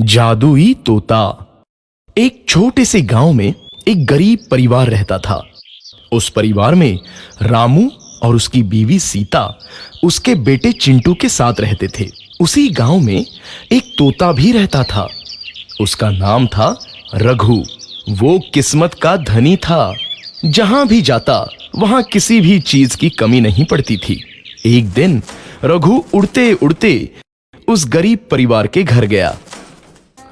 जादुई तोता। एक छोटे से गांव में एक गरीब परिवार रहता था। उस परिवार में रामू और उसकी बीवी सीता उसके बेटे चिंटू के साथ रहते थे। उसी गांव में एक तोता भी रहता था। उसका नाम था रघु। वो किस्मत का धनी था। जहां भी जाता वहां किसी भी चीज की कमी नहीं पड़ती थी। एक दिन रघु उड़ते उड़ते उस गरीब परिवार के घर गया।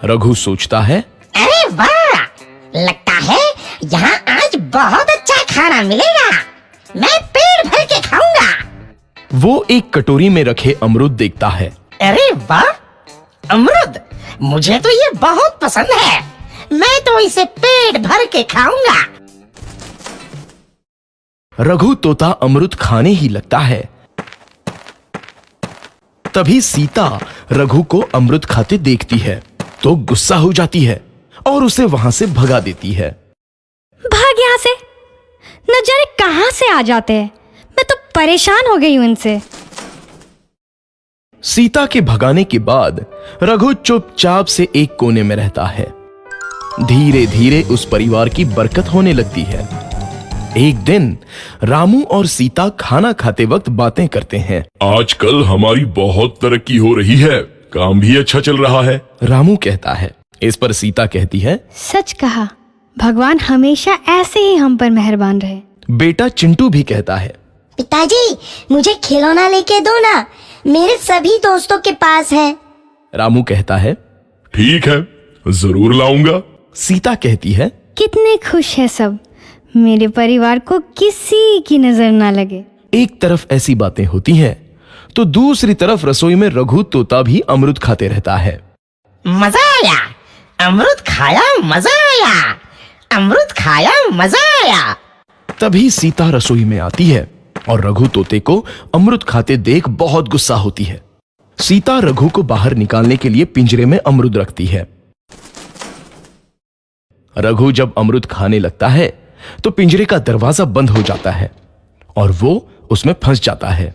रघु सोचता है, अरे वाह, लगता है यहाँ आज बहुत अच्छा खाना मिलेगा। मैं पेट भर के खाऊंगा। वो एक कटोरी में रखे अमरूद देखता है। अरे वाह, अमरूद मुझे तो ये बहुत पसंद है। मैं तो इसे पेट भर के खाऊंगा। रघु तोता अमरूद खाने ही लगता है। तभी सीता रघु को अमरूद खाते देखती है तो गुस्सा हो जाती है और उसे वहां से भगा देती है। भाग यहाँ से, न जाने कहां से आ जाते हैं। मैं तो परेशान हो गई हूं इनसे। सीता के भगाने के बाद रघु चुपचाप से एक कोने में रहता है। धीरे धीरे उस परिवार की बरकत होने लगती है। एक दिन रामू और सीता खाना खाते वक्त बातें करते हैं। आजकल हमारी बहुत तरक्की हो रही है, काम भी अच्छा चल रहा है। रामू कहता है। इस पर सीता कहती है, सच कहा, भगवान हमेशा ऐसे ही हम पर मेहरबान रहे। बेटा चिंटू भी कहता है, पिताजी मुझे खिलौना लेके दो ना, मेरे सभी दोस्तों के पास है। रामू कहता है, ठीक है, जरूर लाऊंगा। सीता कहती है, कितने खुश है सब, मेरे परिवार को किसी की नजर ना लगे। एक तरफ ऐसी बातें होती हैं तो दूसरी तरफ रसोई में रघु तोता भी अमरूद खाते रहता है। मजा आया, अमरूद खाया, मजा आया, अमरूद खाया, मजा आया। तभी सीता रसोई में आती है और रघु तोते को अमरूद खाते देख बहुत गुस्सा होती है। सीता रघु को बाहर निकालने के लिए पिंजरे में अमरूद रखती है। रघु जब अमरूद खाने लगता है तो पिंजरे का दरवाजा बंद हो जाता है और वो उसमें फंस जाता है।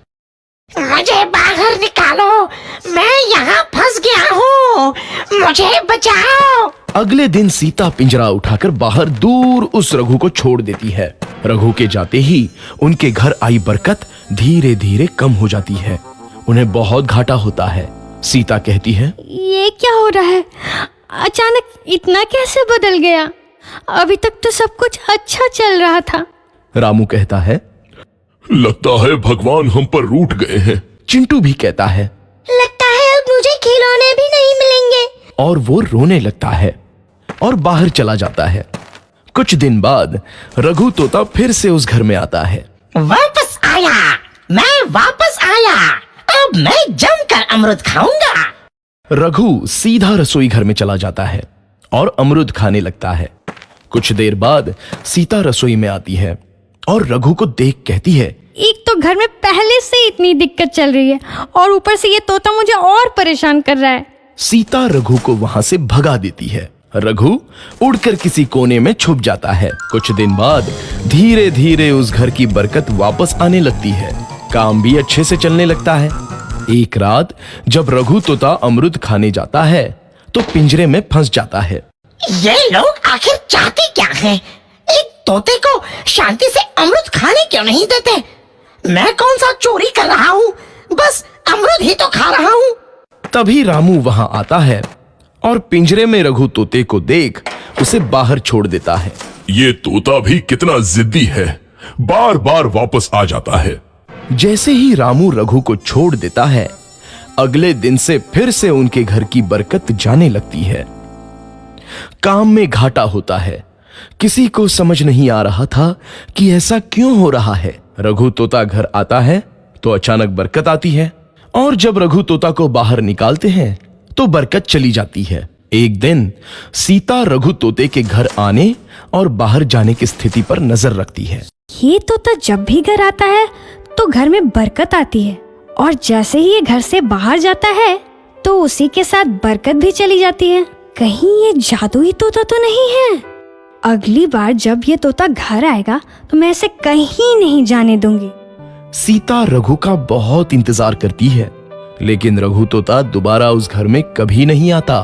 मुझे बाहर निकालो, मैं यहाँ फंस गया हूँ, मुझे बचाओ। अगले दिन सीता पिंजरा उठाकर बाहर दूर उस रघु को छोड़ देती है। रघु के जाते ही उनके घर आई बरकत धीरे धीरे कम हो जाती है। उन्हें बहुत घाटा होता है। सीता कहती है, ये क्या हो रहा है, अचानक इतना कैसे बदल गया? अभी तक तो सब कुछ अच्छा चल रहा था। रामू कहता है, लगता है भगवान हम पर रूठ गए हैं। चिंटू भी कहता है, लगता है अब मुझे खिलौने भी नहीं मिलेंगे। और वो रोने लगता है और बाहर चला जाता है। कुछ दिन बाद रघु तोता फिर से उस घर में आता है। वापस आया, मैं वापस आया, अब मैं जमकर अमरूद खाऊंगा। रघु सीधा रसोई घर में चला जाता है और अमरूद खाने लगता है। कुछ देर बाद सीता रसोई में आती है और रघु को देख कहती है, एक तो घर में पहले से इतनी दिक्कत चल रही है और ऊपर से ये तोता मुझे और परेशान कर रहा है। सीता रघु को वहां से भगा देती है। रघु उड़कर किसी कोने में छुप जाता है। कुछ दिन बाद धीरे धीरे उस घर की बरकत वापस आने लगती है। काम भी अच्छे से चलने लगता है। एक रात जब रघु तोता अमरूद खाने जाता है तो पिंजरे में फंस जाता है। ये लोग आखिर चाहते क्या हैं? एक तोते को शांति से अमरूद खाने क्यों नहीं देते? मैं कौन सा चोरी कर रहा हूँ? बस अमरूद ही तो खा रहा हूँ। तभी रामू वहां आता है और पिंजरे में रघु तोते को देख उसे बाहर छोड़ देता है। ये तोता भी कितना जिद्दी है, बार बार वापस आ जाता है। जैसे ही रामू रघु को छोड़ देता है, अगले दिन से फिर से उनके घर की बरकत जाने लगती है। काम में घाटा होता है। किसी को समझ नहीं आ रहा था कि ऐसा क्यों हो रहा है। रघु तोता घर आता है तो अचानक बरकत आती है और जब रघु तोता को बाहर निकालते हैं तो बरकत चली जाती है। एक दिन सीता रघु तोते के घर आने और बाहर जाने की स्थिति पर नजर रखती है। ये तोता जब भी घर आता है तो घर में बरकत आती है और जैसे ही ये घर से बाहर जाता है तो उसी के साथ बरकत भी चली जाती है। कहीं ये जादुई तोता तो नहीं है? अगली बार जब ये तोता घर आएगा तो मैं इसे कहीं नहीं जाने दूंगी। सीता रघु का बहुत इंतजार करती है लेकिन रघु तोता दोबारा उस घर में कभी नहीं आता।